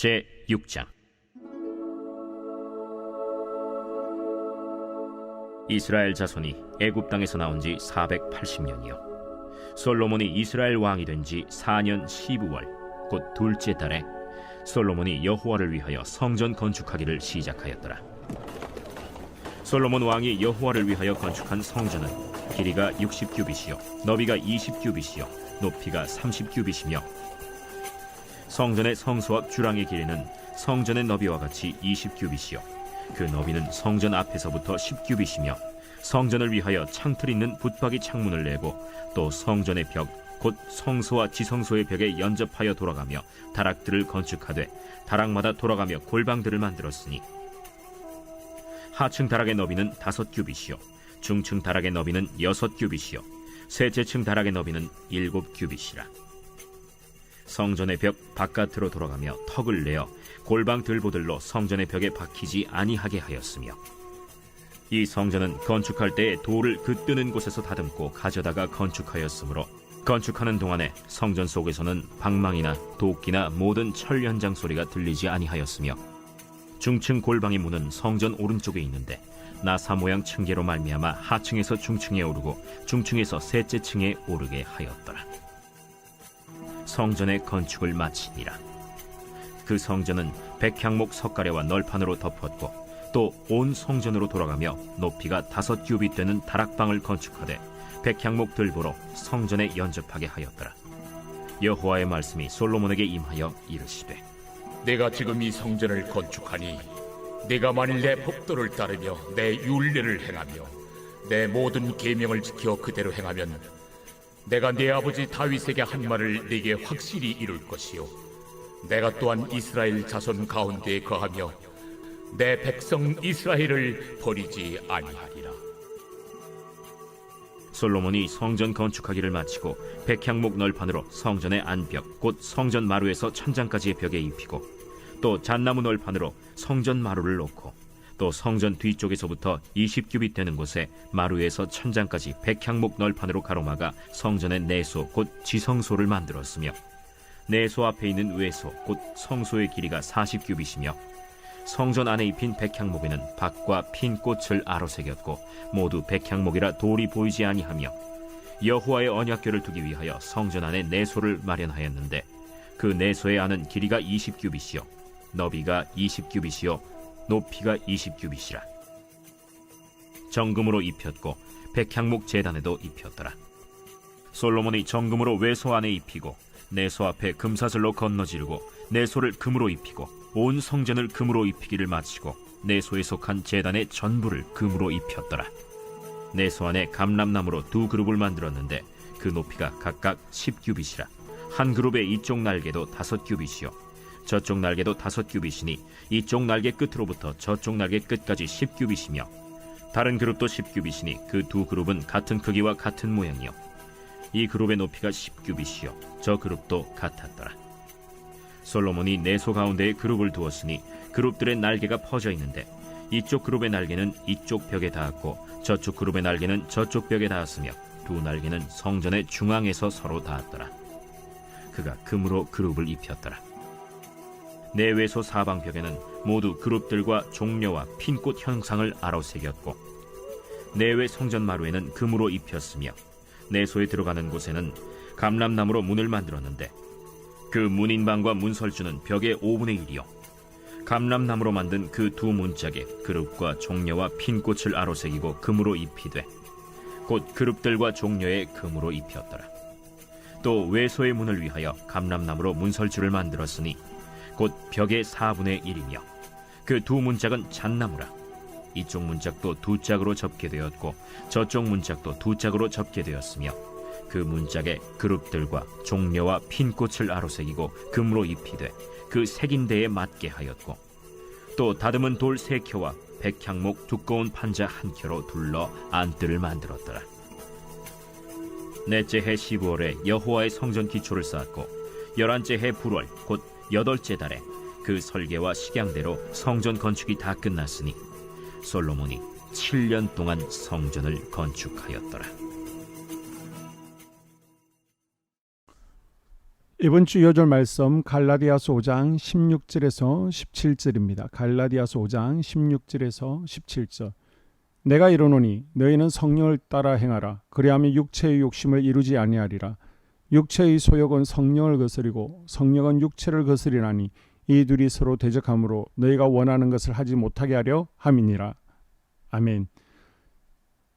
제6장. 이스라엘 자손이 애굽 땅에서 나온 지 480년이요 솔로몬이 이스라엘 왕이 된 지 4년 12월 곧 둘째 달에 솔로몬이 여호와를 위하여 성전 건축하기를 시작하였더라. 솔로몬 왕이 여호와를 위하여 건축한 성전은 길이가 60규빗이요 너비가 20규빗이요 높이가 30규빗이며 성전의 성소 앞 주랑의 길이는 성전의 너비와 같이 20규빗이요 그 너비는 성전 앞에서부터 10규빗이며 성전을 위하여 창틀 있는 붙박이 창문을 내고 또 성전의 벽 곧 성소와 지성소의 벽에 연접하여 돌아가며 다락들을 건축하되 다락마다 돌아가며 골방들을 만들었으니 하층 다락의 너비는 5규빗이요 중층 다락의 너비는 6규빗이요 셋째층 다락의 너비는 7규빗이라. 성전의 벽 바깥으로 돌아가며 턱을 내어 골방 들보들로 성전의 벽에 박히지 아니하게 하였으며 이 성전은 건축할 때에 돌을 그 뜨는 곳에서 다듬고 가져다가 건축하였으므로 건축하는 동안에 성전 속에서는 방망이나 도끼나 모든 철 현장 소리가 들리지 아니하였으며 중층 골방의 문은 성전 오른쪽에 있는데 나사 모양 층계로 말미암아 하층에서 중층에 오르고 중층에서 셋째 층에 오르게 하였더라. 성전의 건축을 마치니라. 그 성전은 백향목 석가래와 널판으로 덮었고 또 온 성전으로 돌아가며 높이가 5규빗 되는 다락방을 건축하되 백향목 들보로 성전에 연접하게 하였더라. 여호와의 말씀이 솔로몬에게 임하여 이르시되 내가 지금 이 성전을 건축하니 네가 만일 내 법도를 따르며 내 율례를 행하며 내 모든 계명을 지켜 그대로 행하면 내가 네 아버지 다윗에게 한 말을 네게 확실히 이룰 것이요 내가 또한 이스라엘 자손 가운데에 거하며 내 백성 이스라엘을 버리지 아니하리라. 솔로몬이 성전 건축하기를 마치고 백향목 널판으로 성전의 안벽 곧 성전 마루에서 천장까지의 벽에 입히고 또 잣나무 널판으로 성전 마루를 놓고 또 성전 뒤쪽에서부터 20규빗 되는 곳에 마루에서 천장까지 백향목 널판으로 가로막아 성전의 내소 곧 지성소를 만들었으며 내소 앞에 있는 외소 곧 성소의 길이가 40규빗이며 성전 안에 입힌 백향목에는 밭과 핀 꽃을 아로새겼고 모두 백향목이라 돌이 보이지 아니하며 여호와의 언약궤를 두기 위하여 성전 안에 내소를 마련하였는데 그 내소의 안은 길이가 20규빗이요 너비가 20규빗이요 높이가 20규빗이라. 정금으로 입혔고 백향목 제단에도 입혔더라. 솔로몬이 정금으로 외소 안에 입히고 내소 앞에 금사슬로 건너지르고 내소를 금으로 입히고 온 성전을 금으로 입히기를 마치고 내소에 속한 제단의 전부를 금으로 입혔더라. 내소 안에 감람나무로 2그룹을 만들었는데 그 높이가 각각 10규빗이라. 한 그룹의 이쪽 날개도 5규빗이요 저쪽 날개도 5규빗이니 이쪽 날개 끝으로부터 저쪽 날개 끝까지 10규빗이며 다른 그룹도 10규빗이니 그 2그룹은 같은 크기와 같은 모양이요 이 그룹의 높이가 10규빗이요 저 그룹도 같았더라. 솔로몬이 내소 가운데에 그룹을 두었으니 그룹들의 날개가 퍼져 있는데 이쪽 그룹의 날개는 이쪽 벽에 닿았고 저쪽 그룹의 날개는 저쪽 벽에 닿았으며 두 날개는 성전의 중앙에서 서로 닿았더라. 그가 금으로 그룹을 입혔더라. 내외소 사방벽에는 모두 그룹들과 종려와 핀꽃 형상을 아로새겼고 내외 성전 마루에는 금으로 입혔으며 내소에 들어가는 곳에는 감람나무로 문을 만들었는데 그 문인방과 문설주는 벽의 5분의 1이요 감람나무로 만든 그 2 문짝에 그룹과 종려와 핀꽃을 아로새기고 금으로 입히되 곧 그룹들과 종려에 금으로 입혔더라. 또 외소의 문을 위하여 감람나무로 문설주를 만들었으니 곧 벽의 4분의 1이며 그 2 문짝은 잣나무라. 이쪽 문짝도 2짝으로 접게 되었고 저쪽 문짝도 2짝으로 접게 되었으며 그 문짝에 그룹들과 종려와 핀꽃을 아로새기고 금으로 입히되 그 새긴 데에 맞게 하였고 또 다듬은 돌 3켜와 백향목 두꺼운 판자 1켜로 둘러 안뜰을 만들었더라. 넷째 해 15월에 여호와의 성전 기초를 쌓았고 11째 해 불월 곧 8째 달에 그 설계와 식양대로 성전 건축이 다 끝났으니 솔로몬이 7년 동안 성전을 건축하였더라. 이번 주 요절 말씀 갈라디아서 5장 16절에서 17절입니다. 갈라디아서 5장 16절에서 17절. 내가 이르노니 너희는 성령을 따라 행하라. 그리하면 육체의 욕심을 이루지 아니하리라. 육체의 소욕은 성령을 거스리고 성령은 육체를 거스리나니 이 둘이 서로 대적하므로 너희가 원하는 것을 하지 못하게 하려 함이니라. 아멘.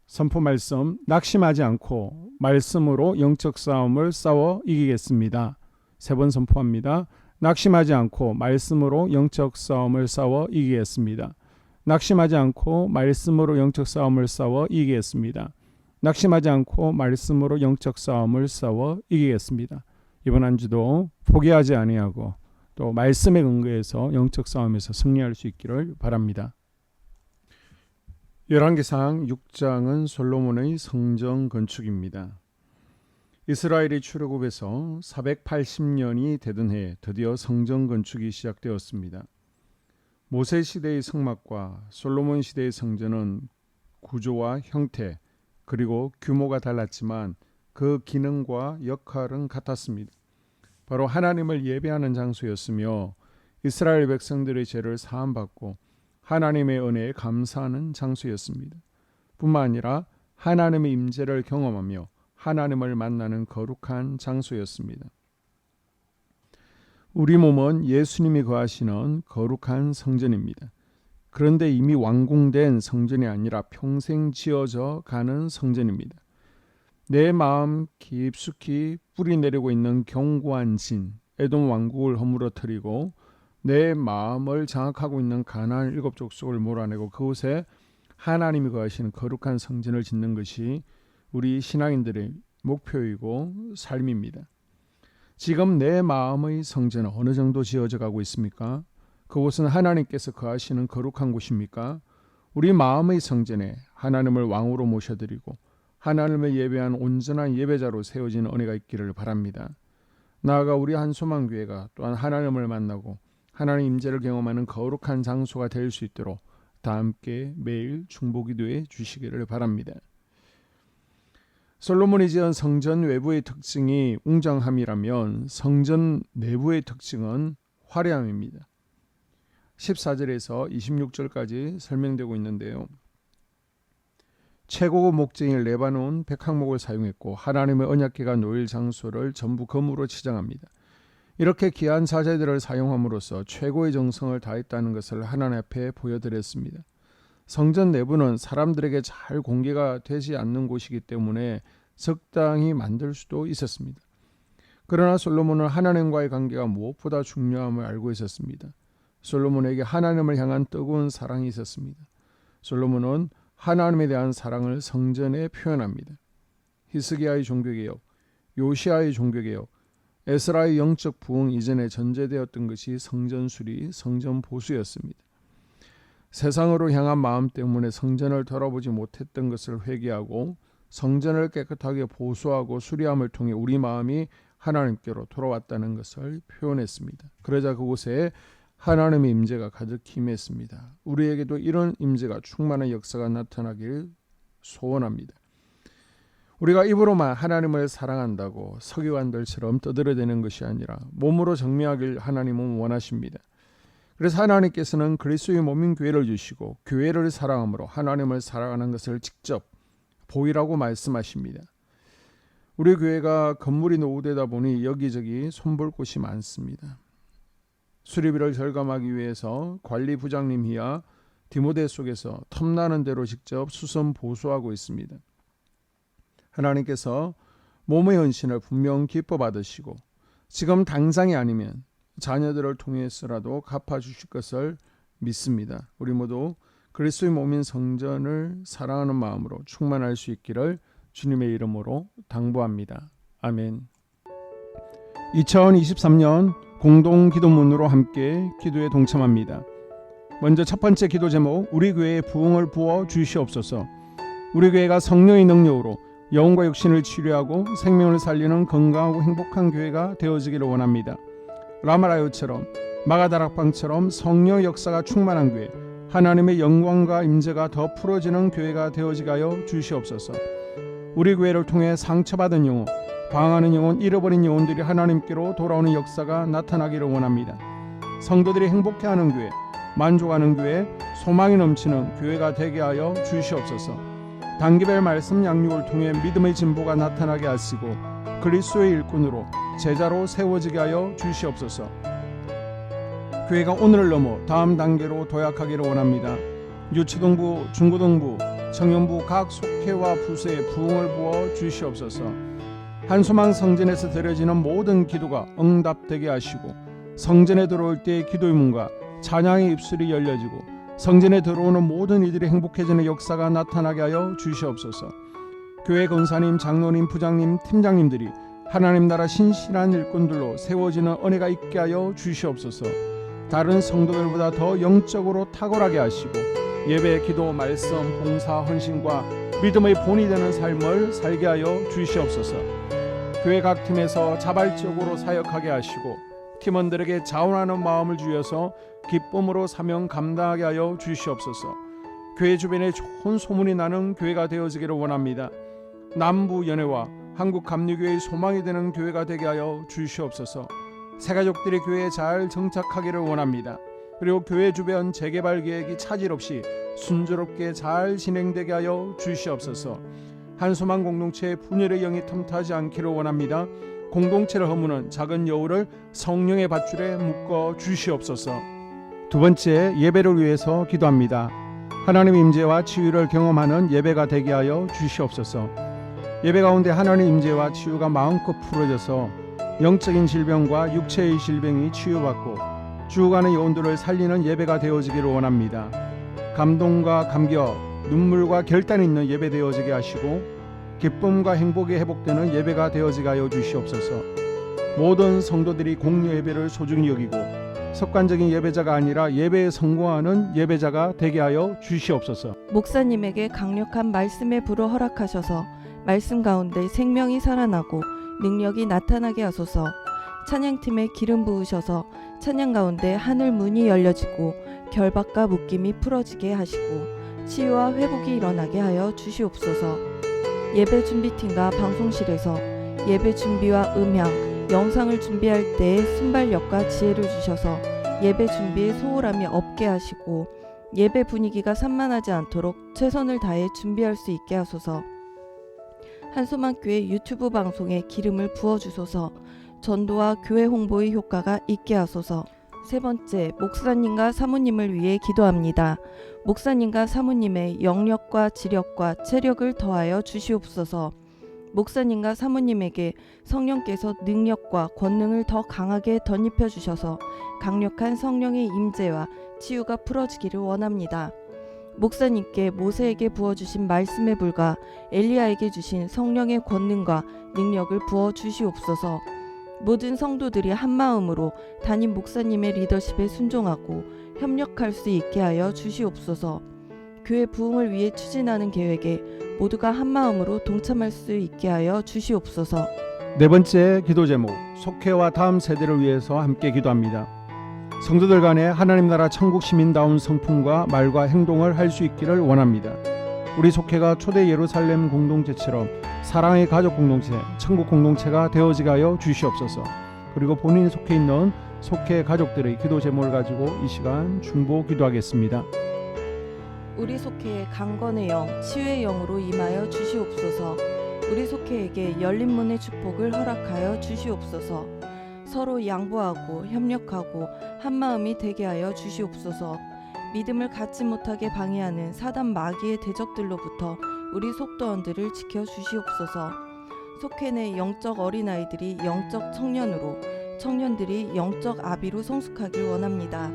선포 말씀. 낙심하지 않고 말씀으로 영적 싸움을 싸워 이기겠습니다. 세 번 선포합니다. 낙심하지 않고 말씀으로 영적 싸움을 싸워 이기겠습니다. 낙심하지 않고 말씀으로 영적 싸움을 싸워 이기겠습니다. 낙심하지 않고 말씀으로 영적 싸움을 싸워 이기겠습니다. 이번 한 주도 포기하지 아니하고 또 말씀에 근거해서 영적 싸움에서 승리할 수 있기를 바랍니다. 열왕기상 6장은 솔로몬의 성전 건축입니다. 이스라엘이 출애굽에서 480년이 되던 해에 드디어 성전 건축이 시작되었습니다. 모세 시대의 성막과 솔로몬 시대의 성전은 구조와 형태 그리고 규모가 달랐지만 그 기능과 역할은 같았습니다. 바로 하나님을 예배하는 장소였으며 이스라엘 백성들의 죄를 사함받고 하나님의 은혜에 감사하는 장소였습니다. 뿐만 아니라 하나님의 임재를 경험하며 하나님을 만나는 거룩한 장소였습니다. 우리 몸은 예수님이 거하시는 거룩한 성전입니다. 그런데 이미 완공된 성전이 아니라 평생 지어져 가는 성전입니다. 내 마음 깊숙이 뿌리 내리고 있는 견고한 진, 에돔 왕국을 허물어뜨리고 내 마음을 장악하고 있는 가나안 7족속을 몰아내고 그곳에 하나님이 거하시는 거룩한 성전을 짓는 것이 우리 신앙인들의 목표이고 삶입니다. 지금 내 마음의 성전은 어느 정도 지어져 가고 있습니까? 그곳은 하나님께서 거하시는 거룩한 곳입니까? 우리 마음의 성전에 하나님을 왕으로 모셔드리고 하나님을 예배한 온전한 예배자로 세워진 은혜가 있기를 바랍니다. 나아가 우리 한소망교회가 또한 하나님을 만나고 하나님 임재를 경험하는 거룩한 장소가 될 수 있도록 다 함께 매일 중보기도해 주시기를 바랍니다. 솔로몬이 지은 성전 외부의 특징이 웅장함이라면 성전 내부의 특징은 화려함입니다. 14절에서 26절까지 설명되고 있는데요. 최고급 목재인 레바논 백향목을 사용했고 하나님의 언약궤가 놓일 장소를 전부 금으로 치장합니다. 이렇게 귀한 자재들을 사용함으로써 최고의 정성을 다했다는 것을 하나님 앞에 보여드렸습니다. 성전 내부는 사람들에게 잘 공개가 되지 않는 곳이기 때문에 적당히 만들 수도 있었습니다. 그러나 솔로몬은 하나님과의 관계가 무엇보다 중요함을 알고 있었습니다. 솔로몬에게 하나님을 향한 뜨거운 사랑이 있었습니다. 솔로몬은 하나님에 대한 사랑을 성전에 표현합니다. 히스기야의 종교개혁, 요시아의 종교개혁, 에스라의 영적 부흥 이전에 전제되었던 것이 성전 수리, 성전 보수였습니다. 세상으로 향한 마음 때문에 성전을 돌아보지 못했던 것을 회개하고 성전을 깨끗하게 보수하고 수리함을 통해 우리 마음이 하나님께로 돌아왔다는 것을 표현했습니다. 그러자 그곳에 하나님의 임재가 가득히 임했습니다. 우리에게도 이런 임재가 충만한 역사가 나타나길 소원합니다. 우리가 입으로만 하나님을 사랑한다고 서기관들처럼 떠들어대는 것이 아니라 몸으로 정리하길 하나님은 원하십니다. 그래서 하나님께서는 그리스도의 몸인 교회를 주시고 교회를 사랑함으로 하나님을 사랑하는 것을 직접 보이라고 말씀하십니다. 우리 교회가 건물이 노후되다 보니 여기저기 손볼 곳이 많습니다. 수리비를 절감하기 위해서 관리 부장님이야 디모데 속에서 텀나는 대로 직접 수선 보수하고 있습니다. 하나님께서 몸의 헌신을 분명 기뻐 받으시고 지금 당장이 아니면 자녀들을 통해서라도 갚아주실 것을 믿습니다. 우리 모두 그리스도의 몸인 성전을 사랑하는 마음으로 충만할 수 있기를 주님의 이름으로 당부합니다. 아멘. 2023년 공동기도문으로 함께 기도에 동참합니다. 먼저 첫 번째 기도 제목, 우리 교회에 부흥을 부어 주시옵소서. 우리 교회가 성령의 능력으로 영혼과 육신을 치료하고 생명을 살리는 건강하고 행복한 교회가 되어지기를 원합니다. 라마라요처럼 마가다락방처럼 성령의 역사가 충만한 교회, 하나님의 영광과 임재가 더 풀어지는 교회가 되어지게 하여 주시옵소서. 우리 교회를 통해 상처받은 영혼, 방황하는 영혼, 잃어버린 영혼들이 하나님께로 돌아오는 역사가 나타나기를 원합니다. 성도들이 행복해하는 교회, 만족하는 교회, 소망이 넘치는 교회가 되게 하여 주시옵소서. 단기별 말씀 양육을 통해 믿음의 진보가 나타나게 하시고 그리스도의 일꾼으로 제자로 세워지게 하여 주시옵소서. 교회가 오늘을 넘어 다음 단계로 도약하기를 원합니다. 유치동부, 중고등부, 청년부 각 속회와 부서에 부흥을 부어 주시옵소서. 한소망 성전에서 드려지는 모든 기도가 응답되게 하시고 성전에 들어올 때의 기도의 문과 찬양의 입술이 열려지고 성전에 들어오는 모든 이들이 행복해지는 역사가 나타나게 하여 주시옵소서. 교회 권사님, 장로님, 부장님, 팀장님들이 하나님 나라 신실한 일꾼들로 세워지는 은혜가 있게 하여 주시옵소서. 다른 성도들보다 더 영적으로 탁월하게 하시고 예배, 기도, 말씀, 봉사, 헌신과 믿음의 본이 되는 삶을 살게 하여 주시옵소서. 교회 각 팀에서 자발적으로 사역하게 하시고 팀원들에게 자원하는 마음을 주셔서 기쁨으로 사명 감당하게 하여 주시옵소서. 교회 주변에 좋은 소문이 나는 교회가 되어지기를 원합니다. 남부 연회와 한국 감리교회의 소망이 되는 교회가 되게 하여 주시옵소서. 새가족들이 교회에 잘 정착하기를 원합니다. 그리고 교회 주변 재개발 계획이 차질 없이 순조롭게 잘 진행되게 하여 주시옵소서. 한소망 공동체의 분열의 영이 틈타지 않기를 원합니다. 공동체를 허무는 작은 여우를 성령의 밧줄에 묶어 주시옵소서. 두 번째, 예배를 위해서 기도합니다. 하나님의 임재와 치유를 경험하는 예배가 되게 하여 주시옵소서. 예배 가운데 하나님의 임재와 치유가 마음껏 풀어져서 영적인 질병과 육체의 질병이 치유받고 죽어가는 영혼들을 살리는 예배가 되어지기를 원합니다. 감동과 감격, 눈물과 결단이 있는 예배 되어지게 하시고 기쁨과 행복이 회복되는 예배가 되어지게 하여 주시옵소서. 모든 성도들이 공유 예배를 소중히 여기고 습관적인 예배자가 아니라 예배에 성공하는 예배자가 되게 하여 주시옵소서. 목사님에게 강력한 말씀의 불을 허락하셔서 말씀 가운데 생명이 살아나고 능력이 나타나게 하소서. 찬양팀에 기름 부으셔서 찬양 가운데 하늘 문이 열려지고 결박과 묶임이 풀어지게 하시고 치유와 회복이 일어나게 하여 주시옵소서. 예배 준비팀과 방송실에서 예배 준비와 음향, 영상을 준비할 때의 순발력과 지혜를 주셔서 예배 준비에 소홀함이 없게 하시고 예배 분위기가 산만하지 않도록 최선을 다해 준비할 수 있게 하소서. 한소망교회 유튜브 방송에 기름을 부어주소서. 전도와 교회 홍보의 효과가 있게 하소서. 세 번째, 목사님과 사모님을 위해 기도합니다. 목사님과 사모님의 영력과 지력과 체력을 더하여 주시옵소서. 목사님과 사모님에게 성령께서 능력과 권능을 더 강하게 덧입혀 주셔서 강력한 성령의 임재와 치유가 풀어지기를 원합니다. 목사님께 모세에게 부어주신 말씀의 불과 엘리야에게 주신 성령의 권능과 능력을 부어 주시옵소서. 모든 성도들이 한마음으로 담임 목사님의 리더십에 순종하고 협력할 수 있게 하여 주시옵소서. 교회 부흥을 위해 추진하는 계획에 모두가 한마음으로 동참할 수 있게 하여 주시옵소서. 네 번째 기도 제목, 속회와 다음 세대를 위해서 함께 기도합니다. 성도들 간에 하나님 나라 천국 시민다운 성품과 말과 행동을 할 수 있기를 원합니다. 우리 속회가 초대 예루살렘 공동체처럼 사랑의 가족 공동체, 천국 공동체가 되어지게 하여 주시옵소서. 그리고 본인이 속해 있는 속회 가족들의 기도 제목을 가지고 이 시간 중보 기도하겠습니다. 우리 속회에 강건의 영, 치유의 영으로 임하여 주시옵소서. 우리 속회에게 열린 문의 축복을 허락하여 주시옵소서. 서로 양보하고 협력하고 한마음이 되게 하여 주시옵소서. 믿음을 갖지 못하게 방해하는 사단 마귀의 대적들로부터 우리 속도원들을 지켜 주시옵소서. 속회 내 영적 어린아이들이 영적 청년으로, 청년들이 영적 아비로 성숙하길 원합니다.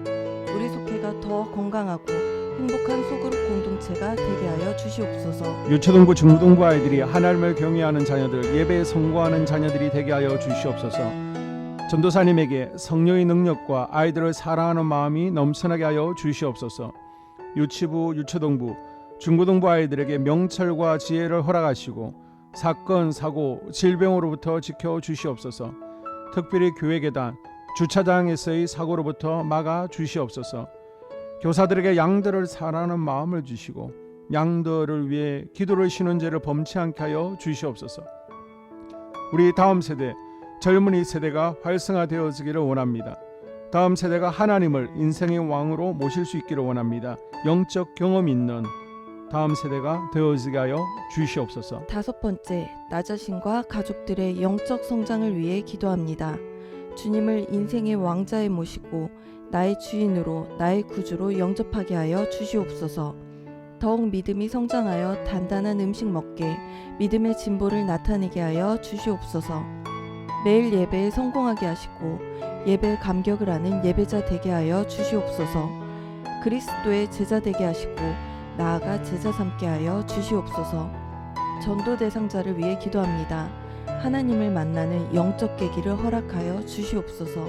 우리 속회가 더 건강하고 행복한 소그룹 공동체가 되게 하여 주시옵소서. 유초등부, 중고등부 아이들이 하나님을 경외하는 자녀들, 예배에 성공하는 자녀들이 되게 하여 주시옵소서. 전도사님에게 성령의 능력과 아이들을 사랑하는 마음이 넘쳐나게 하여 주시옵소서. 유치부, 유초등부, 중고등부 아이들에게 명철과 지혜를 허락하시고 사건, 사고, 질병으로부터 지켜 주시옵소서. 특별히 교회 계단, 주차장에서의 사고로부터 막아 주시옵소서. 교사들에게 양들을 사랑하는 마음을 주시고 양들을 위해 기도를 쉬는 죄를 범치 않게 하여 주시옵소서. 우리 다음 세대, 젊은이 세대가 활성화되어지기를 원합니다. 다음 세대가 하나님을 인생의 왕으로 모실 수 있기를 원합니다. 영적 경험 있는 다음 세대가 되어지게 하여 주시옵소서. 5번째, 나 자신과 가족들의 영적 성장을 위해 기도합니다. 주님을 인생의 왕자에 모시고 나의 주인으로 나의 구주로 영접하게 하여 주시옵소서. 더욱 믿음이 성장하여 단단한 음식 먹게 믿음의 진보를 나타내게 하여 주시옵소서. 매일 예배에 성공하게 하시고 예배에 감격을 하는 예배자 되게 하여 주시옵소서. 그리스도의 제자 되게 하시고 나아가 제자 삼게 하여 주시옵소서. 전도 대상자를 위해 기도합니다. 하나님을 만나는 영적 계기를 허락하여 주시옵소서.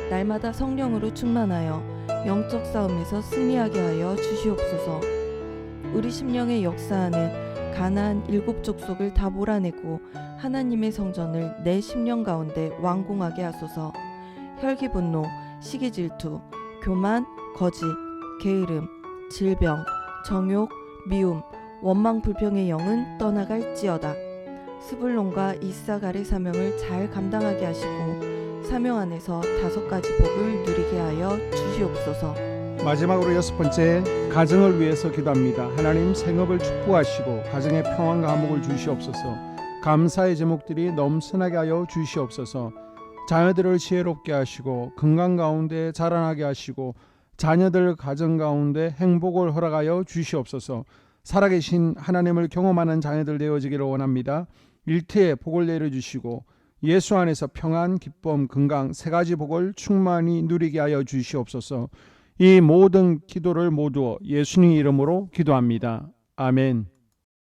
날마다 성령으로 충만하여 영적 싸움에서 승리하게 하여 주시옵소서. 우리 심령에 역사하는 가나안 7 족속을 다 몰아내고 하나님의 성전을 내 심령 가운데 완공하게 하소서. 혈기 분노, 시기 질투, 교만, 거짓, 게으름, 질병, 정욕, 미움, 원망 불평의 영은 떠나갈지어다. 스불론과 이사갈의 사명을 잘 감당하게 하시고 사명 안에서 5가지 복을 누리게 하여 주시옵소서. 마지막으로 6번째, 가정을 위해서 기도합니다. 하나님 생업을 축복하시고 가정에 평안과 화목을 주시옵소서. 감사의 제목들이 넘쳐나게 하여 주시옵소서. 자녀들을 지혜롭게 하시고 건강 가운데 자라나게 하시고 자녀들 가정 가운데 행복을 허락하여 주시옵소서. 살아계신 하나님을 경험하는 자녀들 되어지기를 원합니다. 일태에 복을 내려주시고 예수 안에서 평안, 기쁨, 건강 3가지 복을 충만히 누리게 하여 주시옵소서. 이 모든 기도를 모두 예수님 이름으로 기도합니다. 아멘.